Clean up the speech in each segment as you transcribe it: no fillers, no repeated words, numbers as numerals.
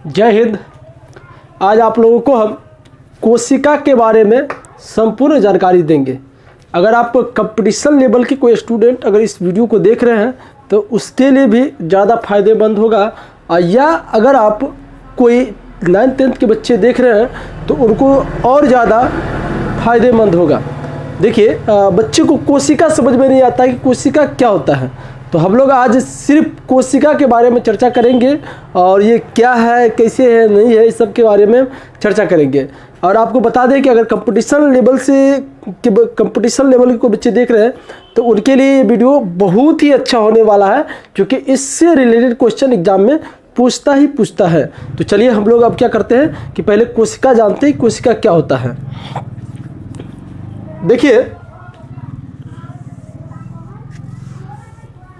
जय हिंद। आज आप लोगों को हम कोशिका के बारे में संपूर्ण जानकारी देंगे। अगर आप कंपटीशन लेवल के कोई स्टूडेंट अगर इस वीडियो को देख रहे हैं तो उसके लिए भी ज़्यादा फायदेमंद होगा, या अगर आप कोई 9th-10th के बच्चे देख रहे हैं तो उनको और ज़्यादा फायदेमंद होगा। देखिए, बच्चे को कोशिका समझ में नहीं आता कि कोशिका क्या होता है, तो हम लोग आज सिर्फ कोशिका के बारे में चर्चा करेंगे और ये क्या है, कैसे है, नहीं है, इस सब के बारे में चर्चा करेंगे। और आपको बता दें कि अगर कंपटीशन लेवल के कोई बच्चे देख रहे हैं तो उनके लिए ये वीडियो बहुत ही अच्छा होने वाला है, क्योंकि इससे रिलेटेड क्वेश्चन एग्जाम में पूछता है। तो चलिए हम लोग अब क्या करते हैं कि पहले कोशिका जानते हैं, कोशिका क्या होता है। देखिए,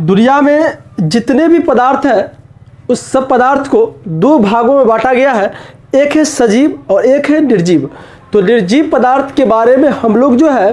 दुनिया में जितने भी पदार्थ हैं उस सब पदार्थ को दो भागों में बांटा गया है, एक है सजीव और एक है निर्जीव। तो निर्जीव पदार्थ के बारे में हम लोग जो है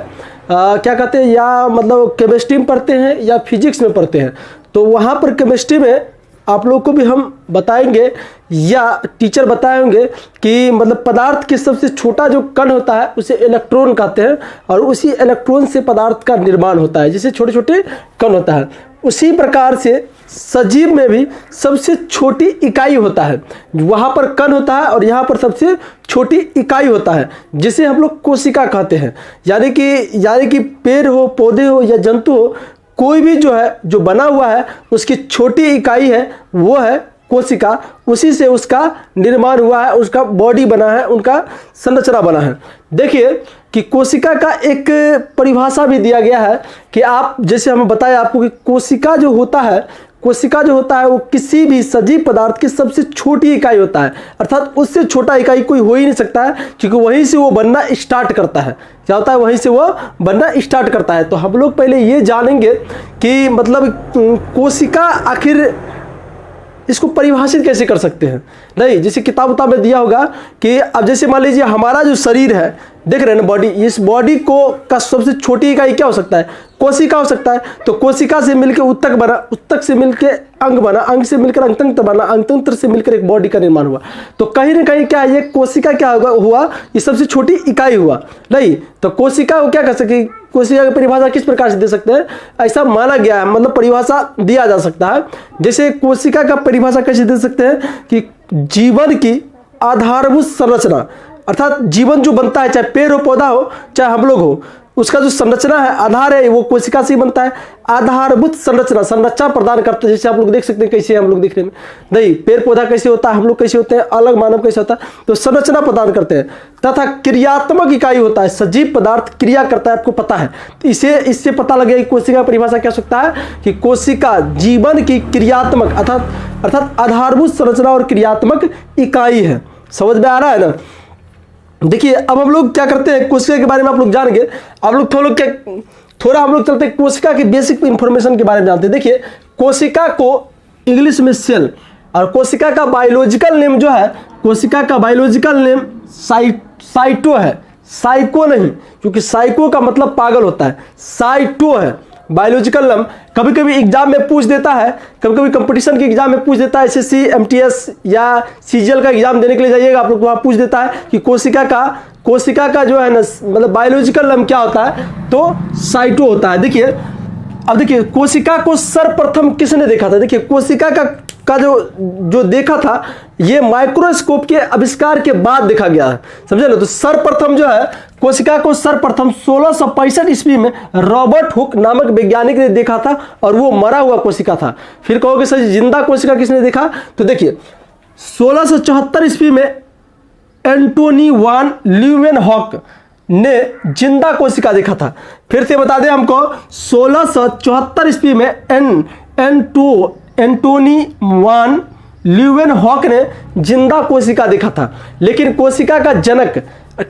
क्या कहते हैं, या मतलब केमिस्ट्री में पढ़ते हैं या फिजिक्स में पढ़ते हैं। तो वहाँ पर केमिस्ट्री में आप लोग को भी हम बताएंगे या टीचर बताएंगे कि मतलब पदार्थ के सबसे छोटा जो कण होता है उसे इलेक्ट्रॉन कहते हैं, और उसी इलेक्ट्रॉन से पदार्थ का निर्माण होता है, जिसे छोटे छोटे कण होता है। उसी प्रकार से सजीव में भी सबसे छोटी इकाई होता है, वहाँ पर कण होता है और यहाँ पर सबसे छोटी इकाई होता है, जिसे हम लोग कोशिका कहते हैं। यानी कि पेड़ हो, पौधे हो या जंतु हो, कोई भी जो है जो बना हुआ है उसकी छोटी इकाई है वो है कोशिका। उसी से उसका निर्माण हुआ है, उसका बॉडी बना है, उनका संरचना बना है। देखिए कि कोशिका का एक परिभाषा भी दिया गया है कि आप जैसे हमें बताया आपको कि कोशिका जो होता है वो किसी भी सजीव पदार्थ की सबसे छोटी इकाई होता है, अर्थात उससे छोटा इकाई कोई हो ही नहीं सकता है, क्योंकि वहीं से वो बनना स्टार्ट करता है। क्या होता है, वहीं से वो बनना स्टार्ट करता है। तो हम लोग पहले ये जानेंगे कि मतलब कोशिका आखिर इसको परिभाषित कैसे कर सकते हैं। नहीं, जैसे किताब में दिया होगा कि अब जैसे मान लीजिए हमारा जो शरीर है, देख रहे हैं ना बॉडी, इस बॉडी को का सबसे छोटी इकाई क्या हो सकता है, कोशिका हो सकता है। तो कोशिका से मिलकर उत्तक बना, उत्तक से मिलकर अंग बना, अंग से मिलकर अंगतंत्र बना, अंगतंत्र से मिलकर एक बॉडी का निर्माण हुआ। तो कहीं ना कहीं क्या ये कोशिका क्या हुआ, ये सबसे छोटी इकाई हुआ। नहीं, तो कोशिका को क्या कर सके, कोशिका की परिभाषा किस प्रकार से दे सकते हैं, ऐसा माना गया है, मतलब परिभाषा दिया जा सकता है। जैसे कोशिका का परिभाषा कैसे दे सकते हैं कि जीवन की आधारभूत संरचना, अर्थात जीवन जो बनता है, चाहे पेड़ हो, पौधा हो, चाहे हम लोग हो, उसका जो संरचना है, आधार है, वो कोशिका से ही बनता है। आधारभूत संरचना प्रदान करते हैं। जैसे आप लोग देख सकते हैं कैसे हम लोग दिखने में, नहीं पेड़ पौधा कैसे होता है, हम लोग कैसे होते हैं, अलग मानव कैसे होता है, तो संरचना प्रदान करते हैं। तथा क्रियात्मक इकाई होता है, सजीव पदार्थ क्रिया करता है, आपको पता है। इससे पता लगेगा कि कोशिका परिभाषा क्या हो सकता है कि कोशिका जीवन की क्रियात्मक अर्थात आधारभूत संरचना और क्रियात्मक इकाई है। समझ में आ रहा है ना। देखिए, अब हम लोग क्या करते हैं, कोशिका के बारे में आप लोग जानेंगे। आप लोग थोड़ा हम लोग चलते हैं कोशिका की बेसिक इंफॉर्मेशन के बारे में जानते हैं। देखिए, कोशिका को इंग्लिश में सेल, और कोशिका का बायोलॉजिकल नेम जो है, कोशिका का बायोलॉजिकल नेम साइटो है, साइको नहीं, क्योंकि साइको का मतलब पागल होता है, साइटो है बायोलॉजिकल नेम। कभी कभी एग्जाम में पूछ देता है, कभी कभी कंपटीशन के एग्जाम में पूछ देता है, एसएससी, एमटीएस या सीजीएल का एग्जाम देने के लिए जाइएगा आप लोग, वहाँ पूछ देता है कि कोशिका का जो है ना मतलब बायोलॉजिकल नेम क्या होता है, तो साइटो होता है। देखिए, अब देखिए कोशिका को सर्वप्रथम किसने देखा था। देखिए, कोशिका का जो देखा था, ये माइक्रोस्कोप के आविष्कार के बाद देखा गया है, समझे ना। तो सर्वप्रथम जो है कोशिका को सर्वप्रथम 1665 ईस्वी में रॉबर्ट हुक नामक वैज्ञानिक ने देखा था, और वो मरा हुआ कोशिका था। फिर कहोगे सर जिंदा कोशिका किसने देखा, तो देखिए 1674 ईस्वी में एंटोनी वान ल्यूवेनहॉक ने जिंदा कोशिका देखा था। फिर से बता दें हमको, 1674 ईस्वी में एंटोनी वान ल्यूवेनहॉक ने जिंदा कोशिका देखा था। लेकिन कोशिका का जनक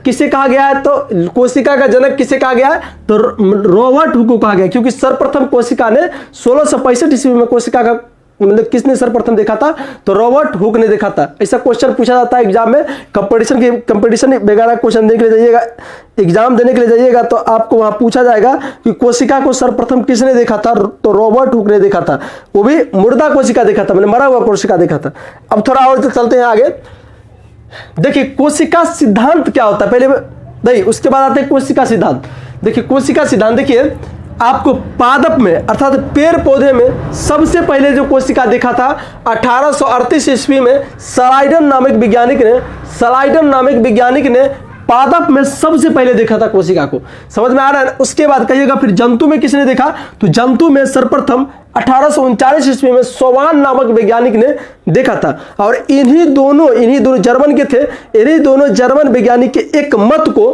किसे कहा गया है, तो कोशिका का जनक किसे कहा गया है, तो रॉबर्ट हुक को कहा गया, क्योंकि सर्वप्रथम कोशिका ने 1665 ईस्वी में कोशिका का मतलब किसने सर्वप्रथम देखा था? तो रॉबर्ट हुक ने देखा था। ऐसा क्वेश्चन पूछा जाता है एग्जाम में, कंपटीशन वगैरह क्वेश्चन देने के लिए जाइएगा, एग्जाम देने के लिए जाइएगा तो आपको वहां पूछा जाएगा कि कोशिका को सर्वप्रथम किसने देखा था? तो रॉबर्ट हुक ने देखा था, वो भी मुर्दा कोशिका देखा था, मैंने मरा हुआ कोशिका देखा था। अब थोड़ा और चलते हैं आगे। देखिए कोशिका सिद्धांत क्या होता है, पहले नहीं उसके बाद आते हैं कोशिका सिद्धांत। देखिए कोशिका सिद्धांत, देखिए आपको पादप में अर्थात पेड़ पौधे में सबसे पहले जो कोशिका देखा था 1838 ईस्वी में स्लाइडन नामक वैज्ञानिक ने पादप में सबसे पहले देखा था कोशिका को। समझ में आ रहा है? उसके बाद कहिएगा फिर जंतु में किसने देखा? तो जंतु में सर्वप्रथम 1839 ईस्वी में सोवान नामक वैज्ञानिक ने देखा था। और इन्हीं दोनों जर्मन के थे, इन्हीं दोनों जर्मन वैज्ञानिक के एक मत को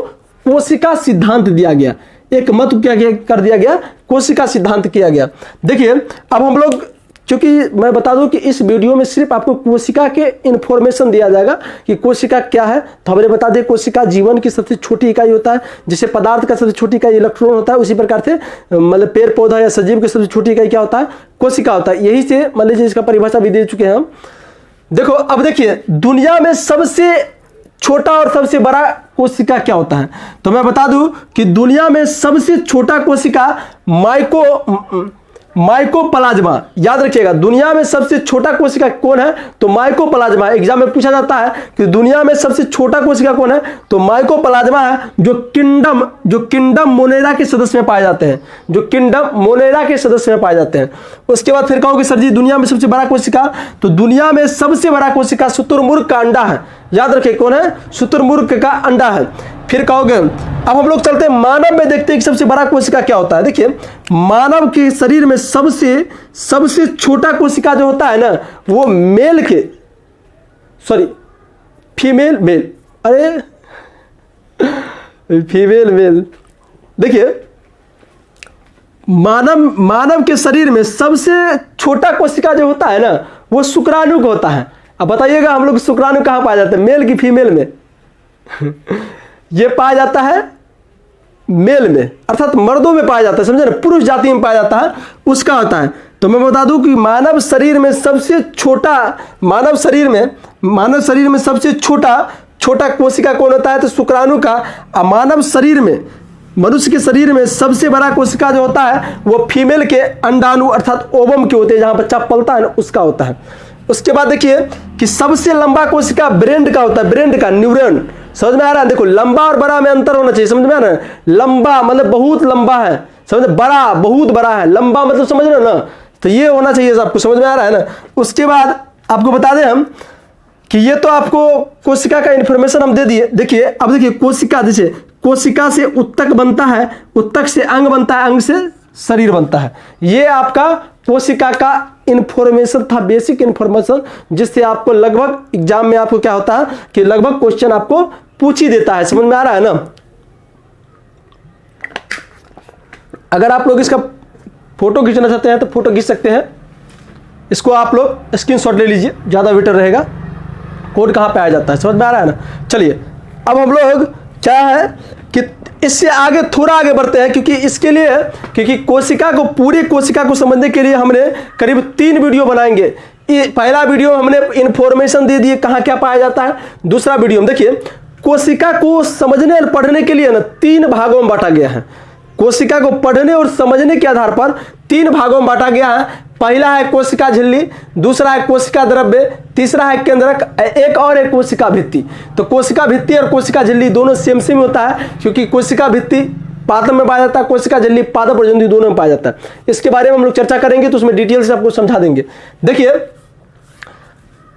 कोशिका सिद्धांत दिया गया, एक मत क्या कर दिया गया? कोशिका सिद्धांत किया गया। देखिए अब हम लोग, क्योंकि मैं बता दूं कि इस वीडियो में सिर्फ आपको कोशिका के इंफॉर्मेशन दिया जाएगा कि कोशिका क्या है। तो हमने बता दें कोशिका जीवन की सबसे छोटी इकाई होता है, जैसे पदार्थ का सबसे छोटी इकाई इलेक्ट्रॉन होता है, उसी प्रकार से मतलब पेड़ पौधा या सजीव की सबसे छोटी इकाई क्या होता है? कोशिका होता है। यही से मान लीजिए इसका परिभाषा भी दे चुके हैं हम। देखो अब देखिए दुनिया में सबसे छोटा और सबसे बड़ा कोशिका क्या होता है? तो मैं बता दूं कि दुनिया में सबसे छोटा कोशिका माइकोप्लाज्मा, याद रखिएगा दुनिया में सबसे छोटा कोशिका कौन है? तो माइकोप्लाज्मा। एग्जाम में पूछा जाता है कि दुनिया में सबसे छोटा कोशिका कौन है? तो माइकोप्लाज्मा है, जो किंगडम मोनेरा के सदस्य में पाए जाते हैं, जो किंगडम मोनेरा के सदस्य में पाए जाते हैं। उसके बाद फिर कहोगे सर जी दुनिया में सबसे बड़ा कोशिका, तो दुनिया में सबसे बड़ा कोशिका शुतुरमुर्ग का अंडा है। याद रखिए कौन है? शुतुरमुर्ग का अंडा है। फिर कहोगे, अब हम लोग चलते हैं मानव में, देखते हैं कि सबसे बड़ा कोशिका क्या होता है। देखिए मानव के शरीर में सबसे छोटा कोशिका जो होता है ना, वो फीमेल मेल। देखिए मानव के शरीर में सबसे छोटा कोशिका जो होता है ना, वो शुक्राणु का होता है। अब बताइएगा हम लोग शुक्राणु कहाँ पाया जाता है, मेल की फीमेल में? ये पाया जाता है मेल में, अर्थात मर्दों में पाया जाता है, समझे ना, पुरुष जाति में पाया जाता है, उसका होता है। तो मैं बता दूं कि मानव शरीर में सबसे छोटा कोशिका कौन होता है? तो शुक्राणु का। मानव शरीर में, मनुष्य के शरीर में सबसे बड़ा कोशिका जो होता है वो फीमेल के अंडाणु अर्थात ओवम के होते हैं, जहां बच्चा पलता है ना, उसका होता है। उसके बाद देखिए कि सबसे लंबा कोशिका ब्रेन का होता है, ब्रेन का न्यूरॉन। समझ में आ रहा है? देखो लंबा और बड़ा में अंतर होना चाहिए, समझ में आ रहा है? लंबा मतलब बहुत लंबा है, समझ, बड़ा बहुत बड़ा है, लंबा मतलब समझ रहे हो ना, तो ये होना चाहिए आपको, समझ में आ रहा है ना। उसके बाद आपको बता दें हम कि ये तो आपको कोशिका का इंफॉर्मेशन हम दे दिए। देखिए अब देखिए कोशिका, जैसे कोशिका से उत्तक बनता है, उत्तक से अंग बनता है, अंग से शरीर बनता है। ये आपका कोशिका का इंफॉर्मेशन था, बेसिक इंफॉर्मेशन, जिससे आपको लगभग एग्जाम में आपको क्या होता है कि लगभग क्वेश्चन आपको पूछ ही देता है। समझ में आ रहा है ना? अगर आप लोग इसका फोटो खींचना चाहते हैं तो फोटो खींच सकते हैं। इसको आप लोग स्क्रीनशॉट ले लीजिए, ज्यादा बेटर रहेगा। कोड कहाँ पे आ जाता है, समझ में आ रहा है ना? चलिए अब हम लोग क्या है कि इससे आगे थोड़ा आगे बढ़ते हैं, क्योंकि कोशिका को, पूरी कोशिका को समझने के लिए हमने करीब 3 वीडियो बनाएंगे। पहला वीडियो हमने इंफॉर्मेशन दे दिए कहाँ क्या पाया जाता है। दूसरा वीडियो में देखिए कोशिका को समझने और पढ़ने के लिए ना 3 भागों में बांटा गया है। कोशिका को पढ़ने और समझने के आधार पर 3 भागों में बांटा गया है। पहला है कोशिका झिल्ली, दूसरा है कोशिका द्रव्य, तीसरा है केंद्रक, एक और है कोशिका भित्ति। तो कोशिका भित्ति और कोशिका झिल्ली दोनों सेम होता है, क्योंकि कोशिका भित्ति पादप में पाया जाता है, कोशिका झिल्ली पादप और जंतु दोनों में पाया जाता है। इसके बारे में हम लोग चर्चा करेंगे, तो उसमें डिटेल से आपको समझा देंगे। देखिए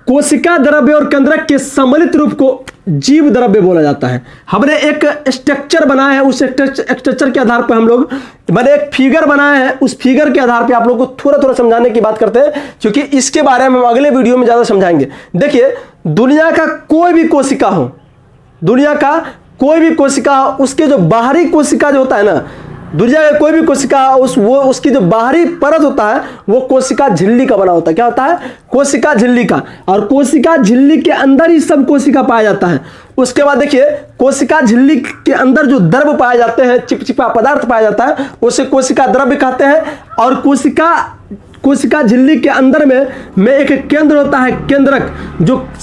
कोशिका द्रव्य और केंद्रक के सम्मिलित रूप को जीव द्रव्य बोला जाता है। हमने एक स्ट्रक्चर बनाया है, उस स्ट्रक्चर के आधार पर हम लोग, मैंने एक फिगर बनाया है, उस फिगर के आधार पे आप लोगों को थोड़ा थोड़ा समझाने की बात करते हैं, क्योंकि इसके बारे में हम अगले वीडियो में ज्यादा समझाएंगे। देखिए दुनिया का कोई भी कोशिका हो, उसके जो बाहरी कोशिका जो होता है ना, दुनिया का कोई भी कोशिका उसकी जो बाहरी परत होता है वो कोशिका झिल्ली का बना होता है। क्या होता है? कोशिका झिल्ली का। और कोशिका झिल्ली के अंदर ही सब कोशिका पाया जाता है। उसके बाद देखिए कोशिका झिल्ली के अंदर जो द्रव पाए जाते हैं, चिपचिपा पदार्थ पाया जाता है, उसे कोशिका द्रव्य कहते हैं। और कोशिका झिल्ली के अंदर में एक केंद्र होता है, केंद्रक,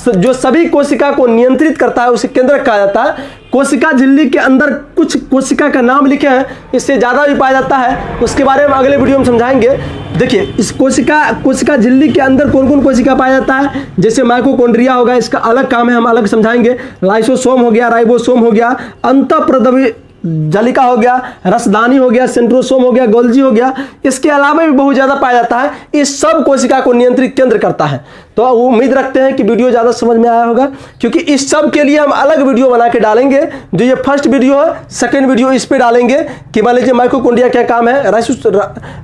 जो सभी कोशिका को नियंत्रित करता है, उसे केंद्रक कहा जाता है। कोशिका झिल्ली के अंदर कुछ कोशिका का नाम लिखे हैं, इससे ज़्यादा भी पाया जाता है, उसके बारे में अगले वीडियो में समझाएंगे। देखिए, इस कोशिका झिल्ली के अंदर कौन कौन कोशिका पाया जाता है, जैसे माइटोकॉन्ड्रिया होगा, इसका अलग काम है, हम अलग समझाएंगे। लाइसोसोम हो गया, राइबोसोम हो गया, अंतःप्रद्रवी जालिका हो गया, रसदानी हो गया, सेंट्रोसोम हो गया, गोल्जी हो गया, इसके अलावा भी बहुत ज़्यादा पाया जाता है। इस सब कोशिका को नियंत्रित केंद्र करता है। तो उम्मीद रखते हैं कि वीडियो ज़्यादा समझ में आया होगा, क्योंकि इस सब के लिए हम अलग वीडियो बना के डालेंगे। जो ये फर्स्ट वीडियो है, सेकंड वीडियो इस पे डालेंगे कि मान लीजिए माइटोकॉन्ड्रिया क्या काम है,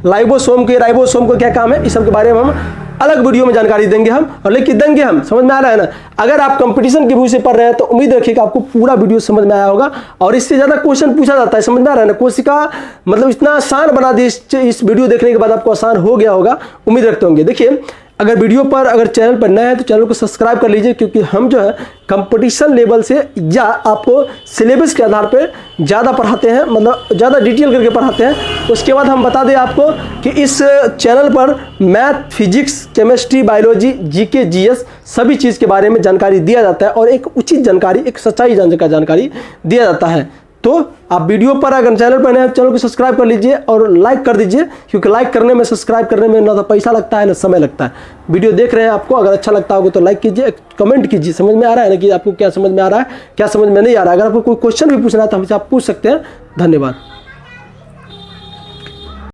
राइबोसोम को क्या काम है, इस सब के बारे में हम अलग वीडियो में जानकारी देंगे हम, और लेकिन देंगे हम। समझ में आ रहा है ना? अगर आप कंपटीशन के व्यू से पढ़ रहे हैं तो उम्मीद रखिए कि आपको पूरा वीडियो समझ में आया होगा, और इससे ज़्यादा क्वेश्चन पूछा जाता है। समझ में आ रहा है ना? कोशिका मतलब इतना आसान बना दी, इस वीडियो देखने के बाद आपको आसान हो गया होगा, उम्मीद रखते होंगे। देखिए, अगर चैनल पर नए हैं तो चैनल को सब्सक्राइब कर लीजिए, क्योंकि हम जो है कंपटीशन लेवल से या आपको सिलेबस के आधार पर ज़्यादा पढ़ाते हैं, मतलब ज़्यादा डिटेल करके पढ़ाते हैं। उसके बाद हम बता दें आपको कि इस चैनल पर math, physics, chemistry, biology, GK, GS सभी चीज़ के बारे में जानकारी दिया जाता है, और एक उचित जानकारी, एक सच्चाई जानकारी दिया जाता है। तो आप वीडियो पर अगर चैनल पर नए हैं, चैनल को सब्सक्राइब कर लीजिए और लाइक कर दीजिए, क्योंकि लाइक करने में, सब्सक्राइब करने में ना तो पैसा लगता है ना समय लगता है। वीडियो देख रहे हैं, आपको अगर अच्छा लगता होगा तो लाइक कीजिए, कमेंट कीजिए। समझ में आ रहा है ना कि आपको क्या समझ में आ रहा है, क्या समझ में नहीं आ रहा है। अगर आपको कोई क्वेश्चन भी पूछना है तो हमसे आप पूछ सकते हैं। धन्यवाद।